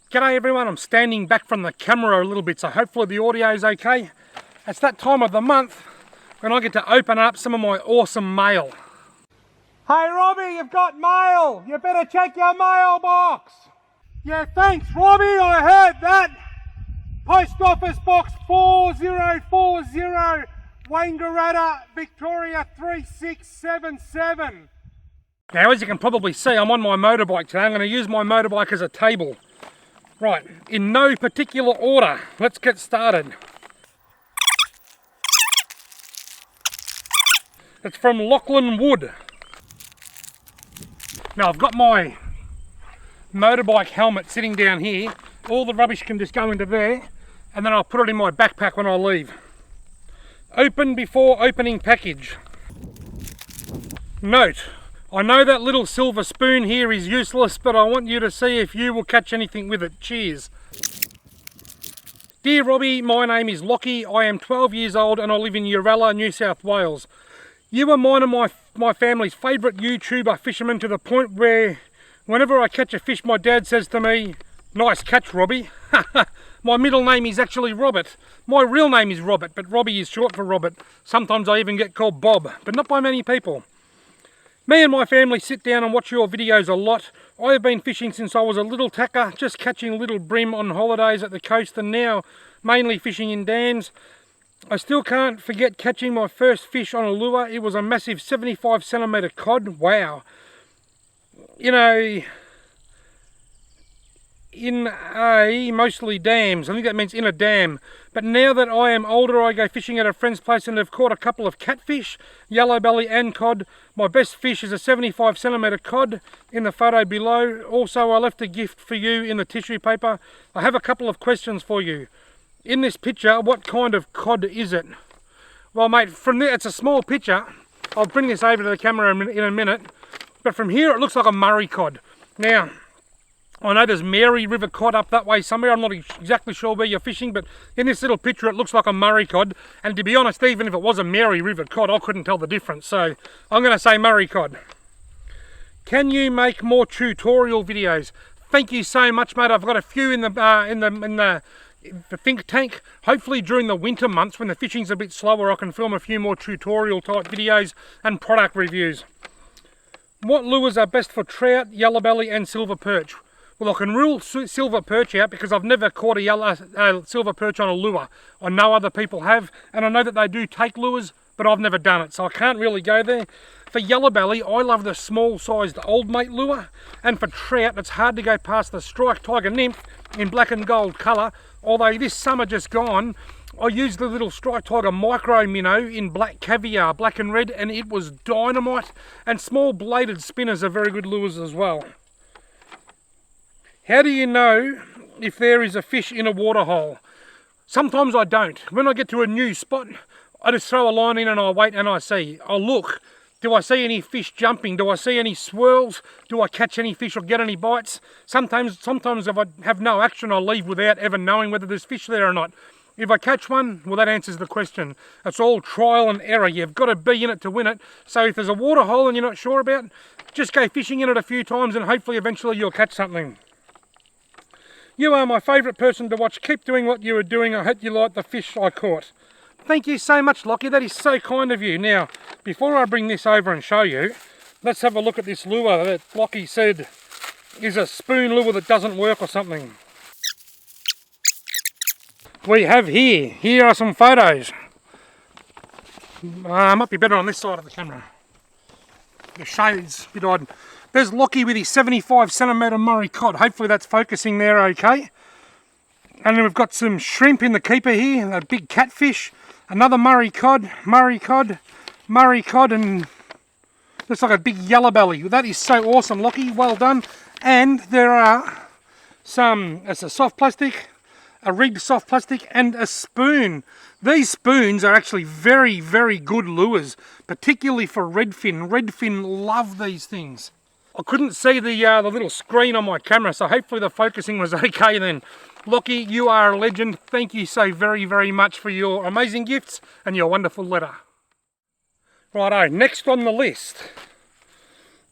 G'day everyone, I'm standing back from the camera a little bit, so hopefully the audio is okay. It's that time of the month when I get to open up some of my awesome mail. Hey Robbie, you've got mail! You better check your mailbox! Yeah, thanks Robbie, I heard that! Post Office Box 4040, Wangaratta, Victoria 3677. Now as you can probably see, I'm on my motorbike today. I'm going to use my motorbike as a table. Right, in no particular order, let's get started. It's from Lachlan Wood. Now I've got my motorbike helmet sitting down here. All the rubbish can just go into there, and then I'll put it in my backpack when I leave. Open before opening package. Note, I know that little silver spoon here is useless, but I want you to see if you will catch anything with it. Cheers. Dear Robbie, my name is Lockie. I am 12 years old and I live in Uralla, New South Wales. You are mine and my family's favourite YouTuber fisherman, to the point where whenever I catch a fish, my dad says to me, "Nice catch, Robbie." My middle name is actually Robert. My real name is Robert, but Robbie is short for Robert. Sometimes I even get called Bob, but not by many people. Me and my family sit down and watch your videos a lot. I have been fishing since I was a little tacker, just catching little bream on holidays at the coast, and now mainly fishing in dams. I still can't forget catching my first fish on a lure. It was a massive 75 centimetre cod. Wow. You know, in mostly dams. I think that means in a dam. But now that I am older, I go fishing at a friend's place and have caught a couple of catfish, yellow belly and cod. My best fish is a 75 centimetre cod in the photo below. Also, I left a gift for you in the tissue paper. I have a couple of questions for you. In this picture, what kind of cod is it? Well mate, from there, it's a small picture. I'll bring this over to the camera in a minute. But from here, it looks like a Murray cod. Now, I know there's Mary River cod up that way somewhere. I'm not exactly sure where you're fishing, but in this little picture it looks like a Murray cod. And to be honest, even if it was a Mary River cod, I couldn't tell the difference. So I'm going to say Murray cod. Can you make more tutorial videos? Thank you so much, mate. I've got a few in the think tank. Hopefully during the winter months when the fishing's a bit slower, I can film a few more tutorial type videos and product reviews. What lures are best for trout, yellow belly and silver perch? Well, I can rule silver perch out because I've never caught a silver perch on a lure. I know other people have, and I know that they do take lures, but I've never done it, so I can't really go there. For yellow belly, I love the small sized old mate lure, and for trout, it's hard to go past the Strike Tiger Nymph in black and gold colour. Although this summer just gone, I used the little Strike Tiger Micro Minnow in black caviar, black and red, and it was dynamite. And small bladed spinners are very good lures as well. How do you know if there is a fish in a water hole? Sometimes I don't. When I get to a new spot, I just throw a line in and I wait and I see. I look. Do I see any fish jumping? Do I see any swirls? Do I catch any fish or get any bites? Sometimes if I have no action, I'll leave without ever knowing whether there's fish there or not. If I catch one, well, that answers the question. It's all trial and error. You've got to be in it to win it. So if there's a water hole and you're not sure about, just go fishing in it a few times and hopefully eventually you'll catch something. You are my favourite person to watch. Keep doing what you are doing. I hope you like the fish I caught. Thank you so much, Lockie. That is so kind of you. Now, before I bring this over and show you, let's have a look at this lure that Lockie said is a spoon lure that doesn't work or something. We have here are some photos. Might be better on this side of the camera. The shade's a bit odd. There's Lockie with his 75 centimetre Murray cod. Hopefully that's focusing there okay. And then we've got some shrimp in the keeper here, a big catfish, another Murray cod, and looks like a big yellow belly. That is so awesome, Lockie, well done. And there are it's a soft plastic, a rigged soft plastic and a spoon. These spoons are actually very, very good lures, particularly for redfin. Redfin love these things. I couldn't see the little screen on my camera, so hopefully the focusing was okay then. Lockie, you are a legend. Thank you so very, very much for your amazing gifts and your wonderful letter. Righto, next on the list.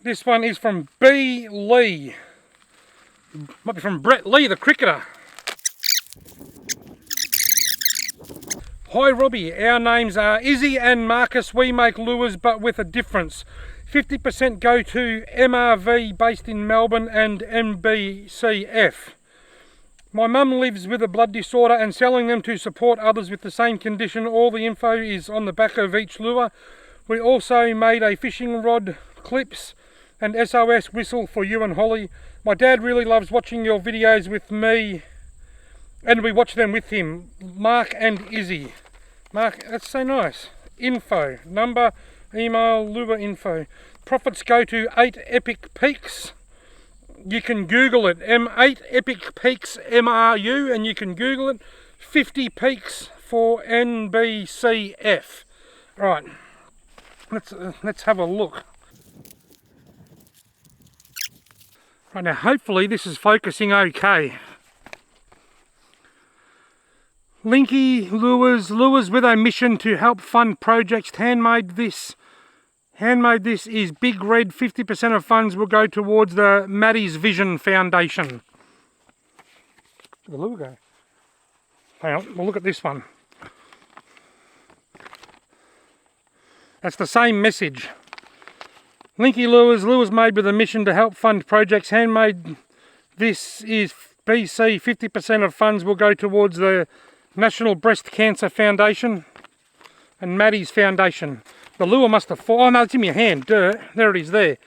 This one is from B. Lee. Might be from Brett Lee, the cricketer. Hi Robbie, our names are Izzy and Marcus. We make lures but with a difference. 50% go to MRV based in Melbourne and MBCF. My mum lives with a blood disorder and selling them to support others with the same condition. All the info is on the back of each lure. We also made a fishing rod, clips and SOS whistle for you and Holly. My dad really loves watching your videos with me and we watch them with him. Mark and Izzy. Mark, that's so nice. Info, number, email, lure info. Profits go to 8 Epic Peaks. You can Google it, 8 Epic Peaks MRU, and you can Google it. 50 peaks for NBCF. Right, let's have a look. Right, now hopefully this is focusing okay. Linky Lures, lures with a mission to help fund projects. Handmade this is Big Red. 50% of funds will go towards the Maddie's Vision Foundation. Where'd the lure go? Hang on, we'll look at this one. That's the same message. Linky Lures, lures made with a mission to help fund projects. Handmade this is BC. 50% of funds will go towards the National Breast Cancer Foundation and Maddie's Foundation. The lure must have fallen. Oh no, it's in my hand. There it is there.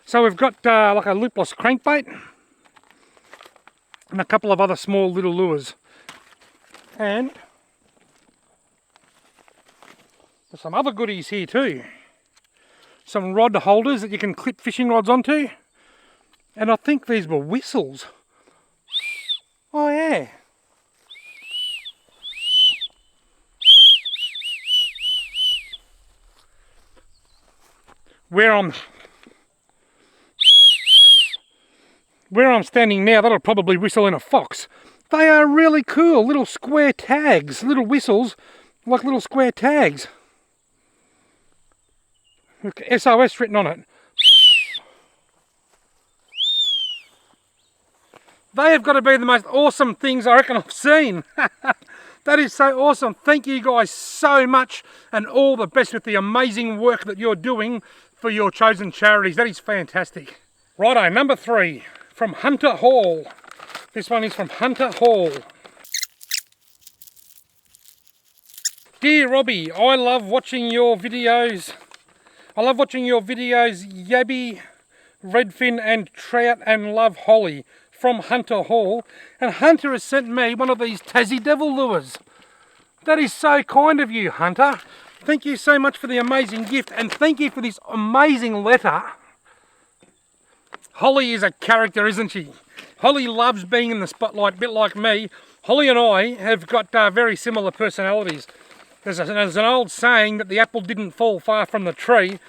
So we've got like a loopless crankbait and a couple of other small little lures. And there's some other goodies here too. Some rod holders that you can clip fishing rods onto. And I think these were whistles. Oh yeah. Where I'm standing now, that'll probably whistle in a fox. They are really cool, little square tags, little whistles, like little square tags. Look, SOS written on it. They have got to be the most awesome things I reckon I've seen. That is so awesome. Thank you guys so much and all the best with the amazing work that you're doing for your chosen charities. That is fantastic. Righto, number 3 from Hunter Hall. This one is from Hunter Hall. Dear Robbie, I love watching your videos. Yabby, redfin and trout and love Holly. From Hunter Hall, and Hunter has sent me one of these Tassie Devil lures. That is so kind of you, Hunter. Thank you so much for the amazing gift, and thank you for this amazing letter. Holly is a character, isn't she? Holly loves being in the spotlight, a bit like me. Holly and I have got very similar personalities. There's an old saying that the apple didn't fall far from the tree,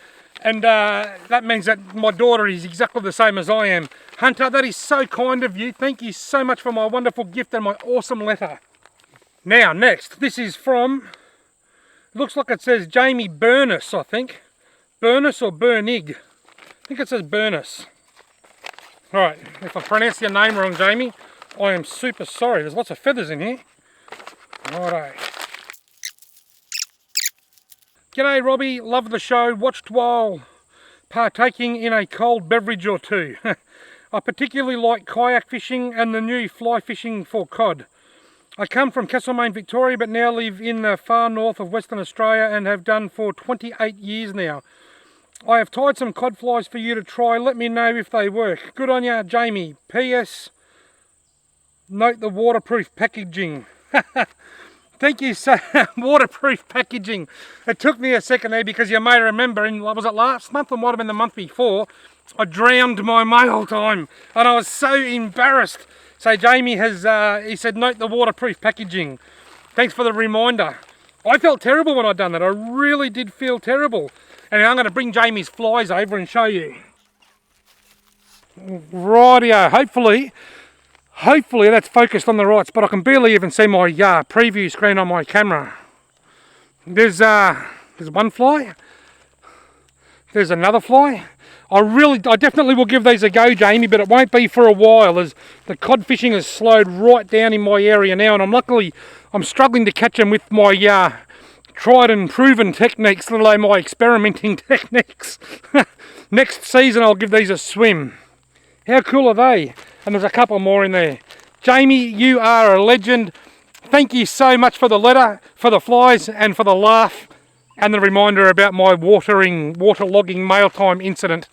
and that means that my daughter is exactly the same as I am. Hunter, that is so kind of you. Thank you so much for my wonderful gift and my awesome letter. Now, next, this is from, looks like it says Jamie Burness, I think. Burness or Burnig? I think it says Burness. Alright, if I pronounce your name wrong, Jamie, I am super sorry. There's lots of feathers in here. Righto. G'day Robbie, love the show, watched while partaking in a cold beverage or two. I particularly like kayak fishing and the new fly fishing for cod. I come from Castlemaine, Victoria, but now live in the far north of Western Australia and have done for 28 years now. I have tied some cod flies for you to try. Let me know if they work. Good on ya, Jamie. P.S. Note the waterproof packaging. Thank you so waterproof packaging. It took me a second there because you may remember, was it last month or might have been the month before, I drowned my mail time and I was so embarrassed. So Jamie has, he said, note the waterproof packaging. Thanks for the reminder. I felt terrible when I'd done that. I really did feel terrible. And I'm going to bring Jamie's flies over and show you. Rightio, hopefully that's focused on the right spot. I can barely even see my preview screen on my camera. There's one fly. There's another fly. I definitely will give these a go, Jamie, but it won't be for a while as the cod fishing has slowed right down in my area now, and I'm struggling to catch them with my tried and proven techniques, let alone my experimenting techniques. Next season I'll give these a swim. How cool are they? And there's a couple more in there. Jamie, you are a legend. Thank you so much for the letter, for the flies, and for the laugh, and the reminder about my waterlogging mail time incident.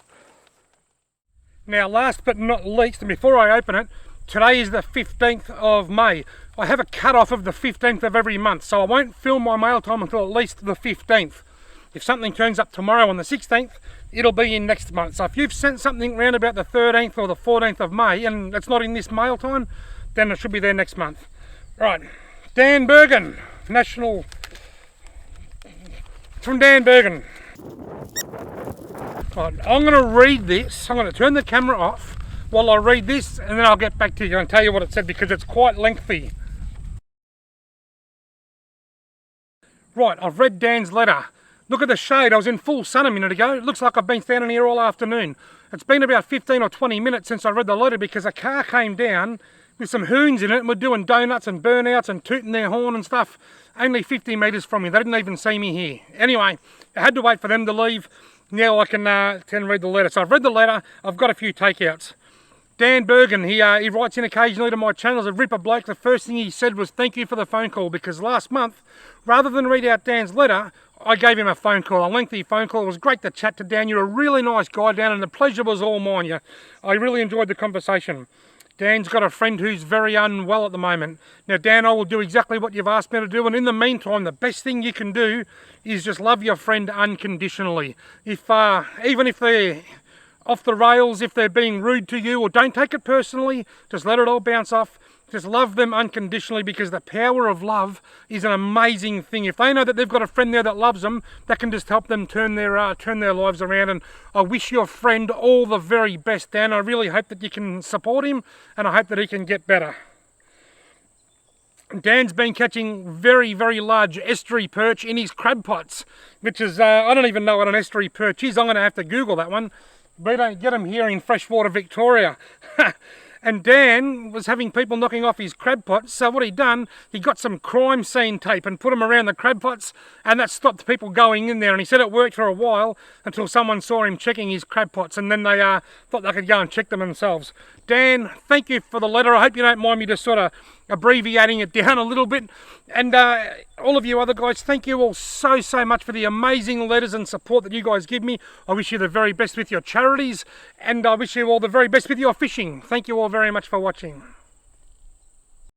Now, last but not least, and before I open it, today is the 15th of May. I have a cut-off of the 15th of every month, so I won't film my mail time until at least the 15th. If something turns up tomorrow on the 16th, it'll be in next month. So if you've sent something around about the 13th or the 14th of May, and it's not in this mail time, then it should be there next month. Right, Dan Bergen, national... from Dan Bergen. Right, I'm going to read this. I'm going to turn the camera off while I read this, and then I'll get back to you and tell you what it said because it's quite lengthy. Right, I've read Dan's letter. Look at the shade. I was in full sun a minute ago. It looks like I've been standing here all afternoon. It's been about 15 or 20 minutes since I read the letter because a car came down with some hoons in it and were doing donuts and burnouts and tooting their horn and stuff only 50 metres from me. They didn't even see me here. Anyway, I had to wait for them to leave. Now I can read the letter. So I've read the letter. I've got a few takeouts. Dan Bergen, he writes in occasionally to my channel as a ripper bloke. The first thing he said was thank you for the phone call, because last month, rather than read out Dan's letter, I gave him a phone call, a lengthy phone call. It was great to chat to Dan. You're a really nice guy, Dan, and the pleasure was all mine. I really enjoyed the conversation. Dan's got a friend who's very unwell at the moment. Now, Dan, I will do exactly what you've asked me to do, and in the meantime, the best thing you can do is just love your friend unconditionally. Even if they're off the rails, if they're being rude to you, or don't take it personally, just let it all bounce off. Just love them unconditionally, because the power of love is an amazing thing. If they know that they've got a friend there that loves them, that can just help them turn their lives around. And I wish your friend all the very best, Dan. I really hope that you can support him, and I hope that he can get better. Dan's been catching very, very large estuary perch in his crab pots, which is, I don't even know what an estuary perch is. I'm going to have to Google that one. We don't get them here in freshwater Victoria. And Dan was having people knocking off his crab pots, so what he done, he got some crime scene tape and put them around the crab pots, and that stopped people going in there. And he said it worked for a while until someone saw him checking his crab pots, and then they thought they could go and check them themselves. Dan, thank you for the letter. I hope you don't mind me just sort of abbreviating it down a little bit. And all of you other guys, thank you all so much for the amazing letters and support that you guys give me. I wish you the very best with your charities, and I wish you all the very best with your fishing. Thank you all very much for watching.